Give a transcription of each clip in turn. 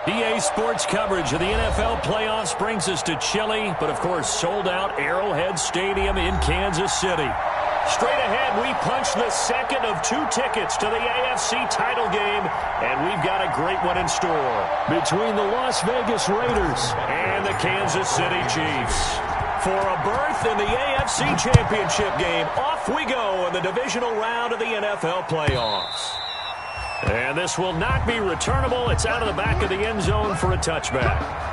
EA Sports coverage of the NFL playoffs brings us to chilly, but of course sold-out Arrowhead Stadium in Kansas City. Straight ahead, we punch the second of 2 tickets to the AFC title game, and we've got a great one in store between the Las Vegas Raiders and the Kansas City Chiefs. For a berth in the AFC Championship game, off we go in the divisional round of the NFL playoffs. And this will not be returnable. It's out of the back of the end zone for a touchback.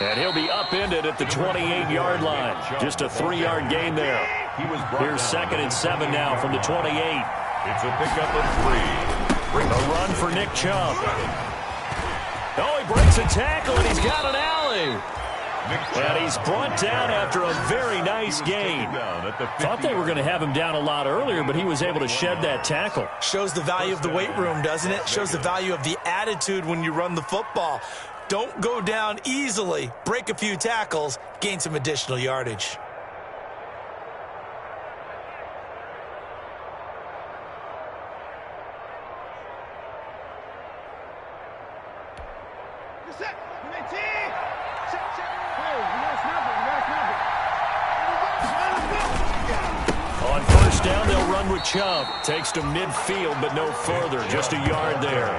And he'll be upended at the 28-yard line. Just a 3-yard gain there. Here's 2nd and 7 now from the 28. It's a pickup of 3. A run for Nick Chubb. Oh, he breaks a tackle, and he's got an alley. And he's brought down after a very nice gain. Thought they were going to have him down a lot earlier, but he was able to shed that tackle. Shows the value of the weight room, doesn't it? Shows the value of the attitude when you run the football. Don't go down easily. Break a few tackles. Gain some additional yardage. On first down, they'll run with Chubb. Takes to midfield, but no further. Just a yard there.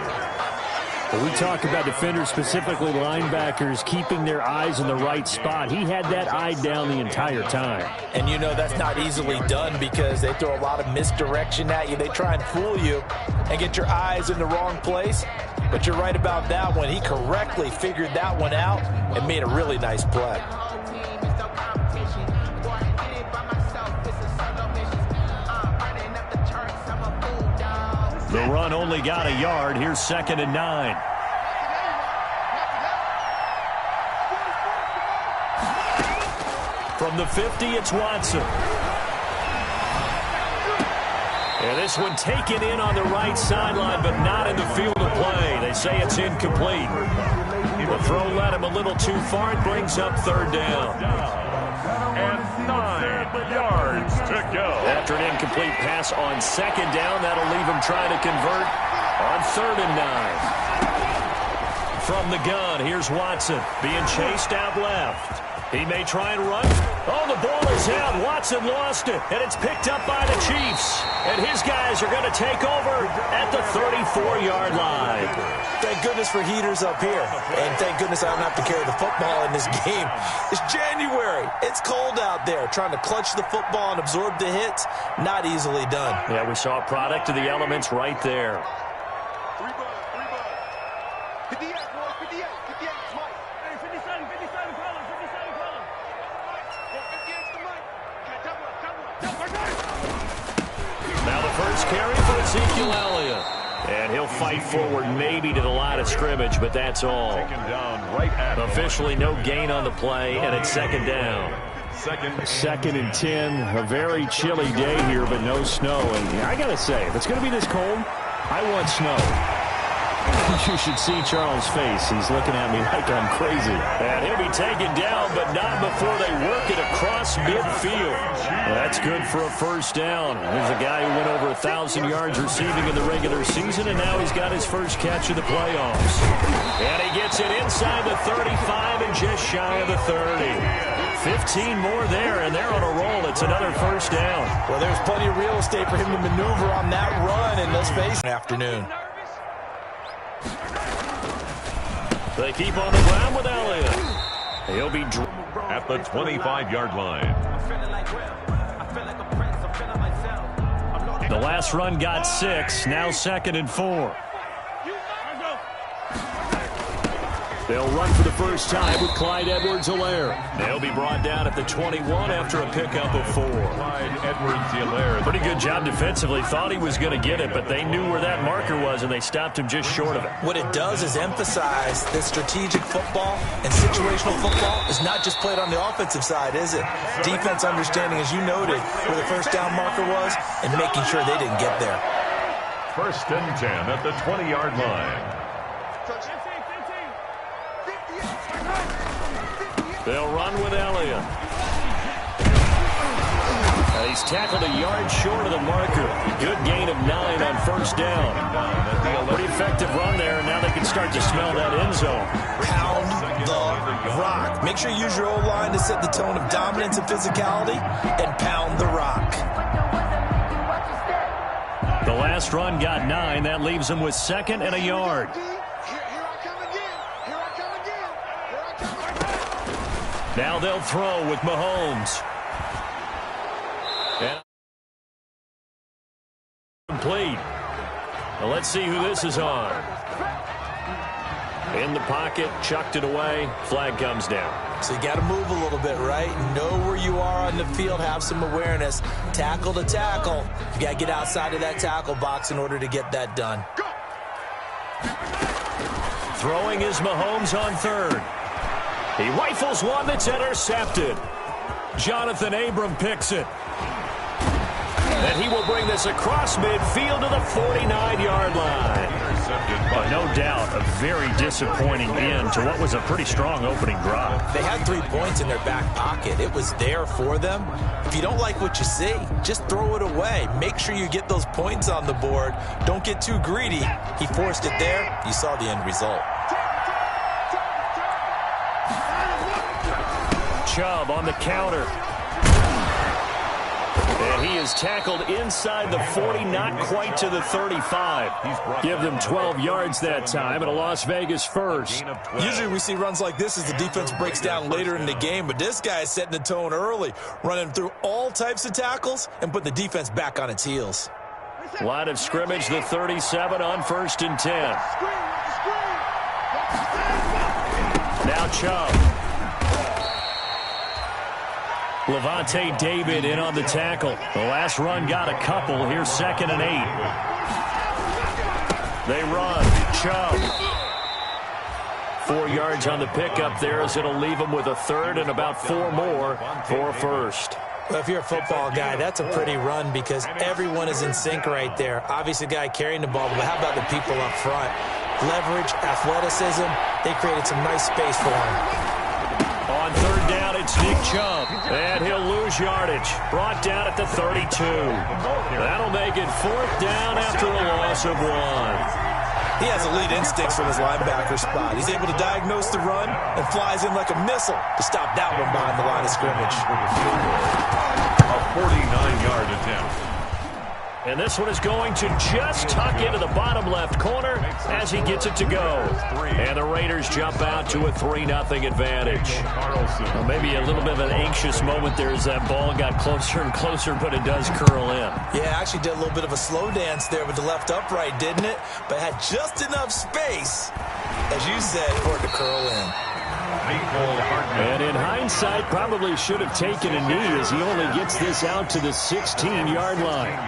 We talk about defenders, specifically linebackers, keeping their eyes in the right spot. He had that eye down the entire time. And you know that's not easily done because they throw a lot of misdirection at you. They try and fool you and get your eyes in the wrong place. But you're right about that one. He correctly figured that one out and made a really nice play. The run only got a yard. Here's 2nd and 9. From the 50, it's Watson. And this one taken in on the right sideline, but not in the field of play. They say it's incomplete. The throw led him a little too far. It brings up 3rd down. And 9 yards to go. After an incomplete pass on 2nd down, that'll leave him trying to convert on 3rd and 9. From the gun, here's Watson being chased out left. He may try and run. Oh, the ball is out. Watson lost it, and it's picked up by the Chiefs. And his guys are going to take over at the 34-yard line. Thank goodness for heaters up here. And thank goodness I don't have to carry the football in this game. It's January. It's cold out there. Trying to clutch the football and absorb the hits, not easily done. Yeah, we saw a product of the elements right there. First carry for Ezekiel Elliott. And he'll fight forward maybe to the line of scrimmage, but that's all. Officially no gain on the play, and it's 2nd down. 2nd and 10. A very chilly day here, but no snow. And I got to say, if it's going to be this cold, I want snow. You should see Charles' face. He's looking at me like I'm crazy. And he'll be taken down, but not before they work it across midfield. Well, that's good for a first down. There's a guy who went over 1,000 yards receiving in the regular season, and now he's got his first catch of the playoffs. And he gets it inside the 35 and just shy of the 30. 15 more there, and they're on a roll. It's another first down. Well, there's plenty of real estate for him to maneuver on that run, and let's face it, afternoon. They keep on the ground with Elliott. He'll be at the 25-yard line. The last run got 6. Now 2nd and 4. They'll run for the first time with Clyde Edwards-Helaire. They'll be brought down at the 21 after a pickup of 4. Clyde Edwards-Helaire. Pretty good job defensively. Thought he was going to get it, but they knew where that marker was, and they stopped him just short of it. What it does is emphasize that strategic football and situational football is not just played on the offensive side, is it? Defense understanding, as you noted, where the first down marker was and making sure they didn't get there. First and 10 at the 20-yard line. They'll run with Elliott. He's tackled a yard short of the marker. Good gain of 9 on first down. Pretty effective run there, and now they can start to smell that end zone. Pound the rock. Make sure you use your O-line to set the tone of dominance and physicality, and pound the rock. The last run got 9. That leaves them with 2nd and a yard. Now they'll throw with Mahomes. And complete. Well, let's see who this is on. In the pocket, chucked it away. Flag comes down. So you got to move a little bit, right? Know where you are on the field. Have some awareness. Tackle to tackle. You got to get outside of that tackle box in order to get that done. Throwing is Mahomes on 3rd. He rifles one that's intercepted. Jonathan Abram picks it. And he will bring this across midfield to the 49-yard line. But no doubt, a very disappointing end to what was a pretty strong opening drive. They had 3 points in their back pocket. It was there for them. If you don't like what you see, just throw it away. Make sure you get those points on the board. Don't get too greedy. He forced it there. You saw the end result. Chubb on the counter. And he is tackled inside the 40, not quite to the 35. Give them 12 yards that time, and a Las Vegas first. Usually we see runs like this as the defense breaks down later in the game, but this guy is setting the tone early, running through all types of tackles and putting the defense back on its heels. Line of scrimmage, the 37 on 1st and 10. Now Chubb. Levante David in on the tackle. The last run got a couple. Here's 2nd and 8. They run. Chubb. 4 yards on the pickup there as it'll leave them with a 3rd and about 4 more for a first. Well, if you're a football guy, that's a pretty run because everyone is in sync right there. Obviously, the guy carrying the ball, but how about the people up front? Leverage, athleticism, they created some nice space for him. On 3rd down, it's Nick Chubb, and he'll lose yardage. Brought down at the 32. That'll make it 4th down after a loss of 1. He has elite instincts from his linebacker spot. He's able to diagnose the run and flies in like a missile to stop that one behind the line of scrimmage. A 49-yard attempt. And this one is going to just tuck into the bottom left corner as he gets it to go. And the Raiders jump out to a 3-0 advantage. Well, maybe a little bit of an anxious moment there as that ball got closer and closer, but it does curl in. Yeah, actually did a little bit of a slow dance there with the left upright, didn't it? But had just enough space, as you said, for it to curl in. And in hindsight, probably should have taken a knee as he only gets this out to the 16-yard line.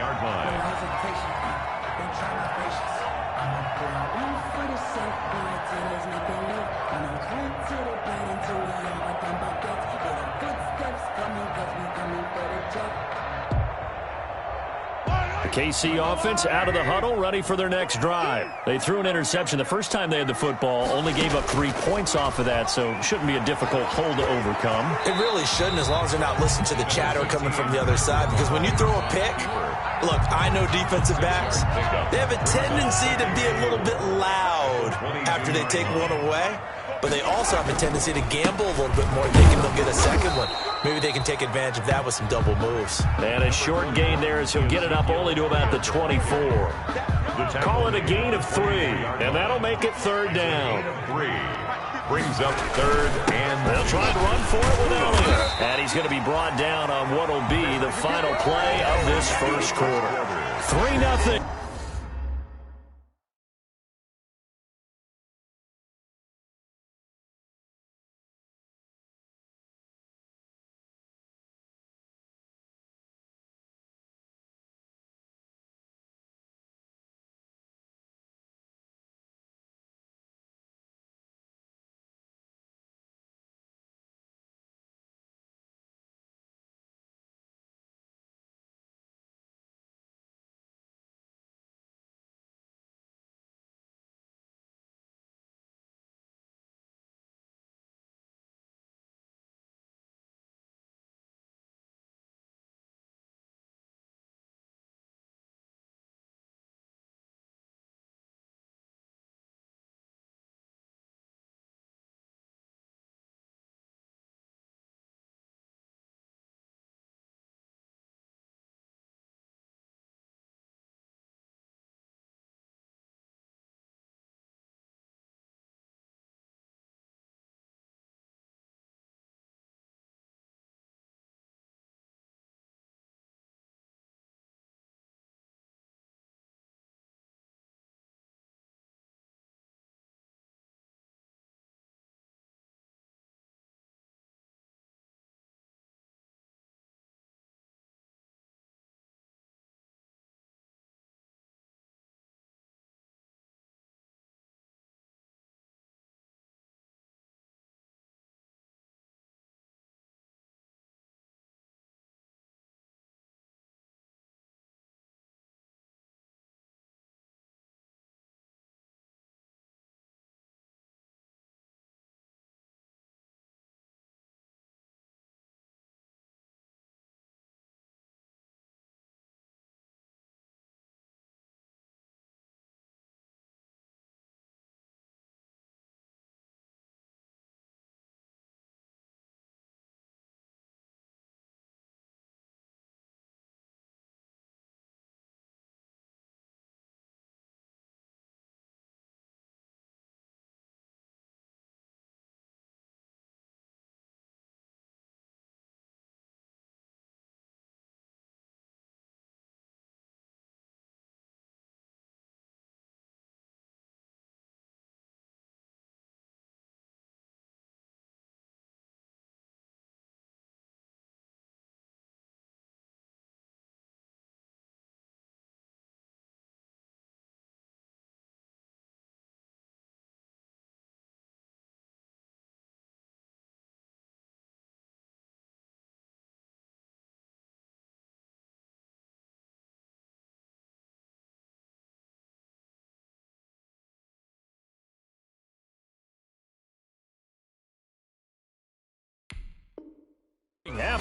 KC offense out of the huddle, ready for their next drive. They threw an interception the first time they had the football, only gave up 3 points off of that, so shouldn't be a difficult hole to overcome. It really shouldn't, as long as they're not listening to the chatter coming from the other side, because when you throw a pick, look, I know defensive backs, they have a tendency to be a little bit loud after they take one away, but they also have a tendency to gamble a little bit more, thinking they'll get a second one. Maybe they can take advantage of that with some double moves. And a short gain there as he'll get it up only to about the 24. Call it a gain of 3, and that'll make it 3rd down. 3 brings up 3rd and they'll try to run for it with Elliott. And he's going to be brought down on what will be the final play of this first quarter. 3-0.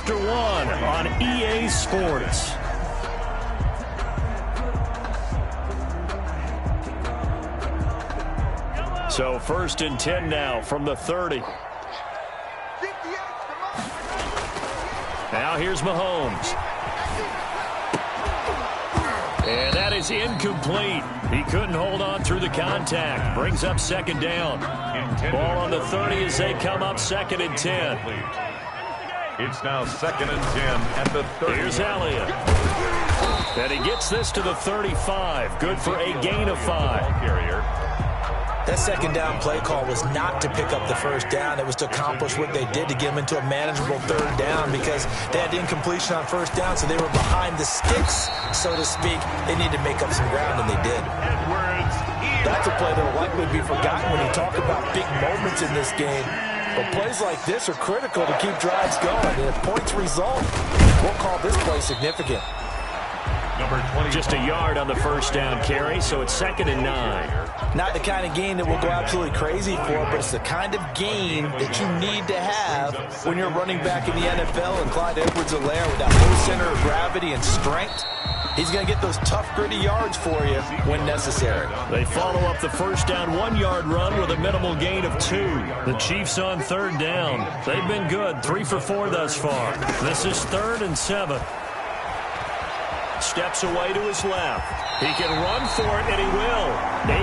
after one on EA Sports. So 1st and 10 now from the 30. Now here's Mahomes. And that is incomplete. He couldn't hold on through the contact. Brings up 2nd down. Ball on the 30 as they come up 2nd and 10. It's now 2nd and 10 at the 30. Here's Elliott. And he gets this to the 35. Good for a gain of 5. That 2nd down play call was not to pick up the 1st down. It was to accomplish what they did to get them into a manageable 3rd down because they had incompletion on 1st down, so they were behind the sticks, so to speak. They needed to make up some ground, and they did. That's a play that will likely be forgotten when you talk about big moments in this game. But plays like this are critical to keep drives going. And if points result, we'll call this play significant. Just a yard on the 1st down carry, so it's 2nd and 9. Not the kind of gain that we'll go absolutely crazy for, but it's the kind of gain that you need to have when you're running back in the NFL. And Clyde Edwards-Helaire with that low center of gravity and strength, he's going to get those tough, gritty yards for you when necessary. They follow up the 1st down 1-yard run with a minimal gain of 2. The Chiefs on 3rd down. They've been good, 3 for 4 thus far. This is 3rd and 7. Steps away to his left. He can run for it, and he will.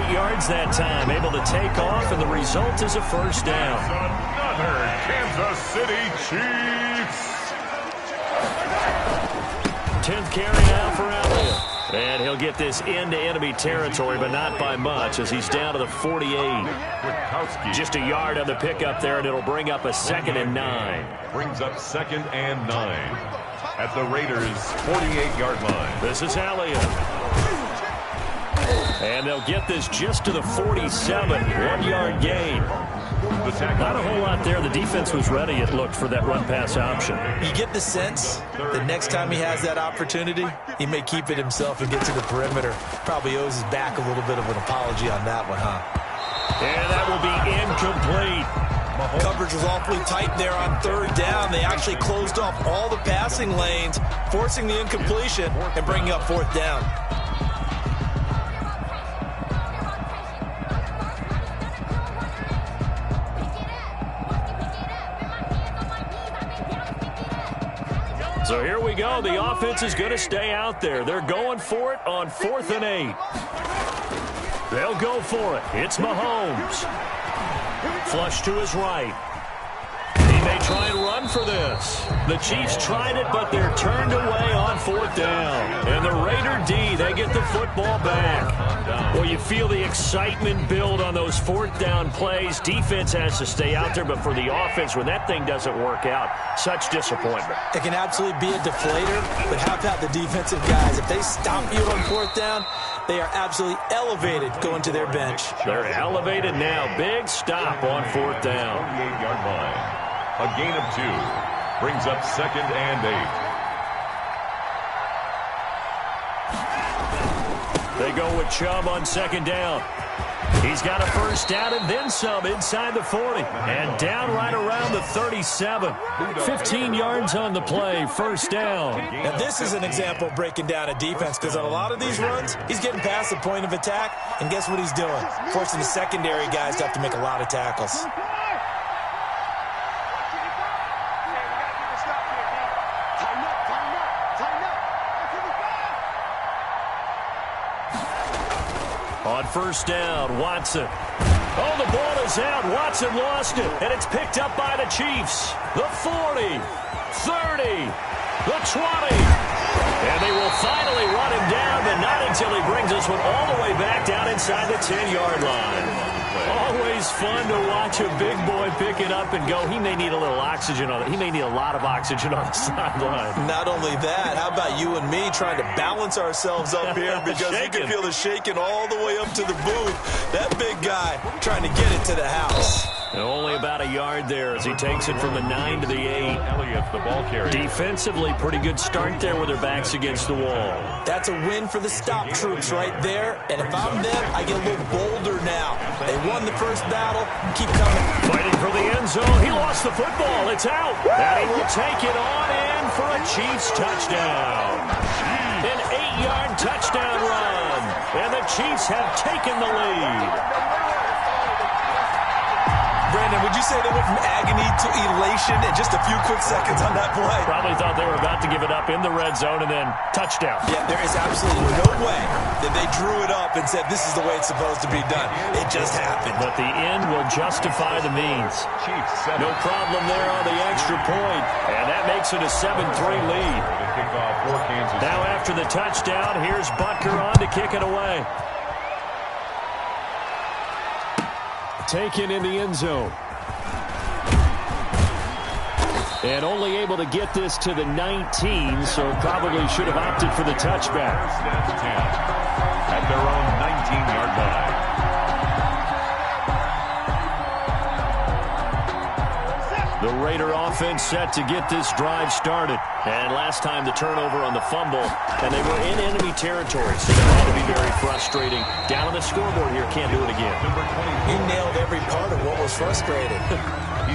8 yards that time, able to take off, and the result is a 1st down. Another Kansas City Chiefs. 10th carry now for Elliott. And he'll get this into enemy territory, but not by much, as he's down to the 48. Just a yard on the pickup there, and it'll bring up a 2nd and 9. Brings up 2nd and 9. At the Raiders' 48-yard line. This is Elliott. And they'll get this just to the 47. 1-yard gain. Not a whole lot there. The defense was ready, it looked, for that run-pass option. You get the sense that next time he has that opportunity, he may keep it himself and get to the perimeter. Probably owes his back a little bit of an apology on that one, huh? And that will be incomplete. Coverage was awfully tight there on 3rd down. They actually closed off all the passing lanes, forcing the incompletion and bringing up 4th down. So here we go. The offense is going to stay out there. They're going for it on 4th and 8. They'll go for it. It's Mahomes. Flush to his right. He may try and run for this. The Chiefs tried it, but they're turned away on 4th down. And the Raider D, they get the football back. Well, you feel the excitement build on those 4th down plays. Defense has to stay out there, but for the offense, when that thing doesn't work out, such disappointment. It can absolutely be a deflator, but how about the defensive guys? If they stop you on 4th down, they are absolutely elevated going to their bench. They're elevated now. Big stop on 4th down. 48-yard line. A gain of 2. Brings up 2nd and 8. They go with Chubb on 2nd down. He's got a 1st down and then some inside the 40. And down right around the 37. 15 yards on the play, 1st down. Now this is an example of breaking down a defense, because on a lot of these runs, he's getting past the point of attack, and guess what he's doing? Forcing the secondary guys to have to make a lot of tackles. On 1st down, Watson. Oh, the ball is out. Watson lost it, and it's picked up by the Chiefs. The 40, 30, the 20. And they will finally run him down, but not until he brings this one all the way back down inside the 10-yard line. Always fun to watch a big boy pick it up and go. He may need a little oxygen on it. He may need a lot of oxygen on the sideline. Not only that, how about you and me trying to balance ourselves up here, because you can feel the shaking all the way up to the booth. That big guy trying to get it to the house. And only about a yard there as he takes it from the 9 to the 8. Elliott, the ball carrier. Defensively, pretty good start there with their backs against the wall. That's a win for the stop troops right there. And if I'm them, I get a little bolder now. They won the first battle. Keep coming. Fighting for the end zone. He lost the football. It's out. And he will take it on in for a Chiefs touchdown. An 8-yard touchdown run. And the Chiefs have taken the lead. Brandon, would you say they went from agony to elation in just a few quick seconds on that play? Probably thought they were about to give it up in the red zone and then touchdown. Yeah, there is absolutely no way that they drew it up and said this is the way it's supposed to be done. It just happened. But the end will justify the means. No problem there on the extra point. And that makes it a 7-3 lead. Now after the touchdown, here's Butker on to kick it away. Taken in the end zone. And only able to get this to the 19, so probably should have opted for the touchback. At their own 19-yard line. The Raider offense set to get this drive started. And last time the turnover on the fumble, and they were in enemy territory, so that had to be very frustrating. Down on the scoreboard here, can't do it again. He nailed every part of what was frustrating.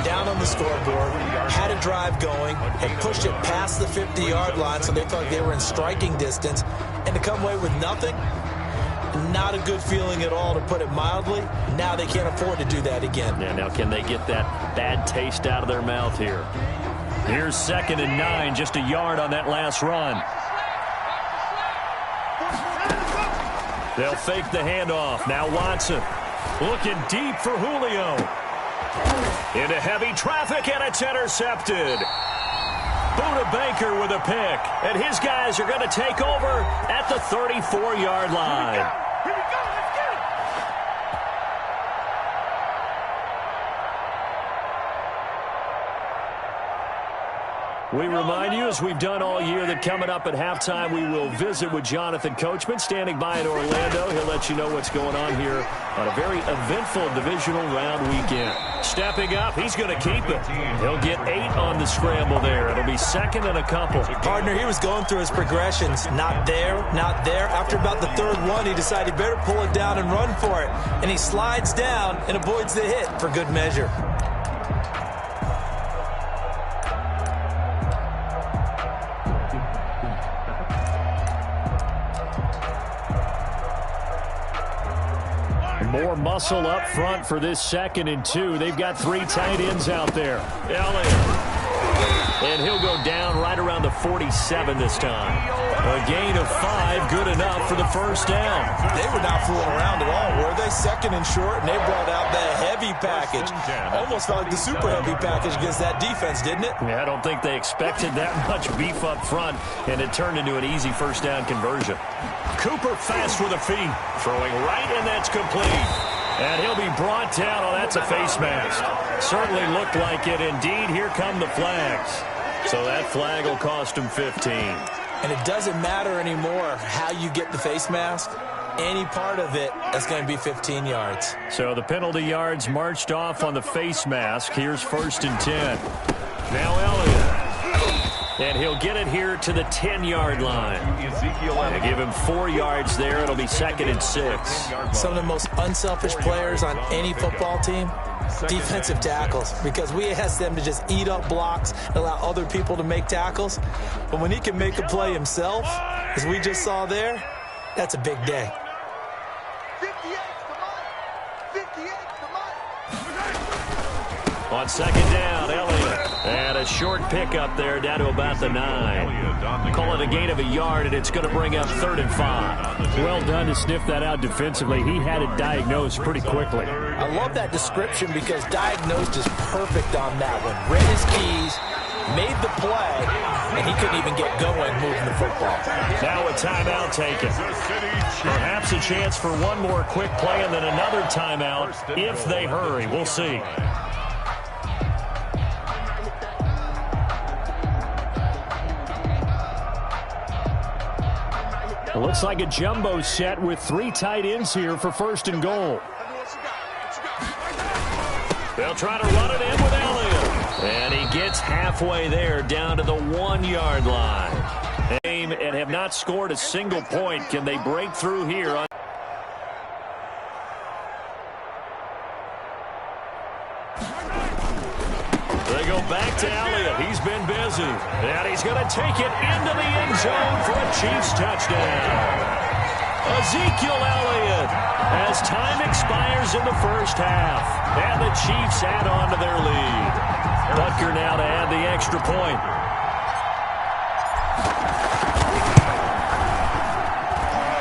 Down on the scoreboard, had a drive going, had pushed it past the 50-yard line, so they thought they were in striking distance, and to come away with nothing, not a good feeling at all, to put it mildly. Now they can't afford to do that again. Yeah, now can they get that bad taste out of their mouth here? Here's 2nd and 9, just a yard on that last run. They'll fake the handoff. Now Watson looking deep for Julio. Into heavy traffic, and it's intercepted. Buda Baker with a pick, and his guys are going to take over at the 34-yard line. Here we go, let's get it! We remind you, as we've done all year, that coming up at halftime, we will visit with Jonathan Coachman, standing by in Orlando. He'll let you know what's going on here on a very eventful divisional round weekend. Stepping up, he's going to keep it. He'll get 8 on the scramble there. It'll be 2nd and a couple. Partner, he was going through his progressions. Not there, not there. After about the 3rd one, he decided he better pull it down and run for it. And he slides down and avoids the hit for good measure. More muscle up front for this 2nd and 2. They've got 3 tight ends out there. Elliott. And he'll go down right around the 47 this time. A gain of 5, good enough for the first down. They were not fooling around at all, were they? 2nd and short, and they brought out the heavy package. Almost felt like the super heavy package against that defense, didn't it? Yeah, I don't think they expected that much beef up front, and it turned into an easy first down conversion. Cooper fast with a feed, throwing right, and that's complete. And he'll be brought down. Oh, that's a face mask. Certainly looked like it. Indeed, here come the flags. So that flag will cost him 15. And it doesn't matter anymore how you get the face mask. Any part of it, that's going to be 15 yards. So the penalty yards marched off on the face mask. Here's 1st and 10. Now Elliott. And he'll get it here to the 10-yard line. They give him 4 yards there. It'll be 2nd and 6. Some of the most unselfish players on any football team, defensive tackles, because we ask them to just eat up blocks and allow other people to make tackles. But when he can make a play himself, as we just saw there, that's a big day. 58 to Mike. 58 to Mike. On 2nd down, Elliott. And a short pickup there down to about the 9. Call it a gain of a yard, and it's going to bring up 3rd and 5. Well done to sniff that out defensively. He had it diagnosed pretty quickly. I love that description because diagnosed is perfect on that one. Read his keys, made the play, and he couldn't even get going moving the football. Now a timeout taken. Perhaps a chance for one more quick play and then another timeout if they hurry. We'll see. It looks like a jumbo set with 3 tight ends here for 1st and goal. They'll try to run it in with Elliott. And he gets halfway there down to the 1-yard line. Aim and have not scored a single point. Can they break through here? They go back to Elliott. He's been busy. And he's going to take it into the end zone for a Chiefs touchdown. Ezekiel Elliott as time expires in the first half. And the Chiefs add on to their lead. Butker now to add the extra point.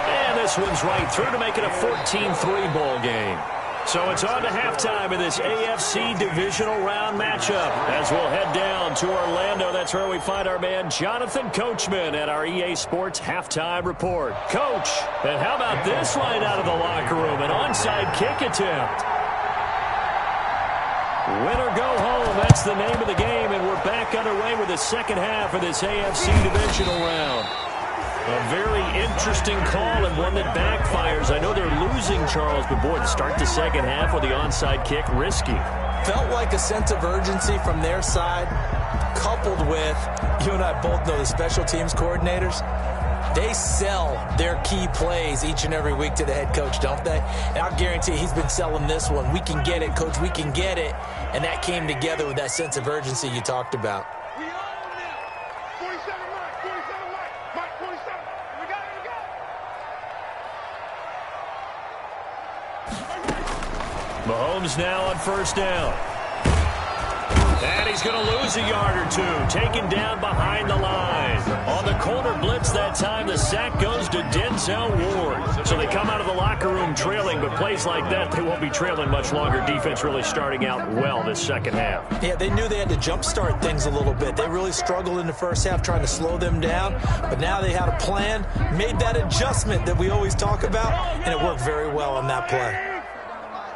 And this one's right through to make it a 14-3 ball game. So it's on to halftime in this AFC divisional round matchup as we'll head down to Orlando. That's where we find our man Jonathan Coachman at our EA Sports Halftime Report. Coach, and how about this line out of the locker room? An onside kick attempt. Win or go home, that's the name of the game, and we're back underway with the second half of this AFC divisional round. A very interesting call and one that backfires. I know they're losing, Charles, but boy, to start the second half with the onside kick, risky. Felt like a sense of urgency from their side, coupled with, you and I both know the special teams coordinators, they sell their key plays each and every week to the head coach, don't they? And I'll guarantee he's been selling this one. We can get it, coach, we can get it. And that came together with that sense of urgency you talked about. We own them. 47 Mike, 47 Mike, Mike 47. We got it, Mahomes now on first down. And he's going to lose a yard or two, taken down behind the line. On the corner blitz that time, the sack goes to Denzel Ward. So they come out of the locker room trailing, but plays like that, they won't be trailing much longer. Defense really starting out well this second half. Yeah, they knew they had to jumpstart things a little bit. They really struggled in the first half trying to slow them down, but now they had a plan, made that adjustment that we always talk about, and it worked very well on that play.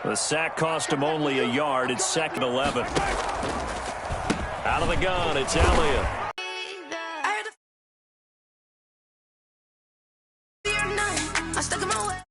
The sack cost him only a yard. It's second 11. Out of the gun, it's Elliott. I stuck in my way.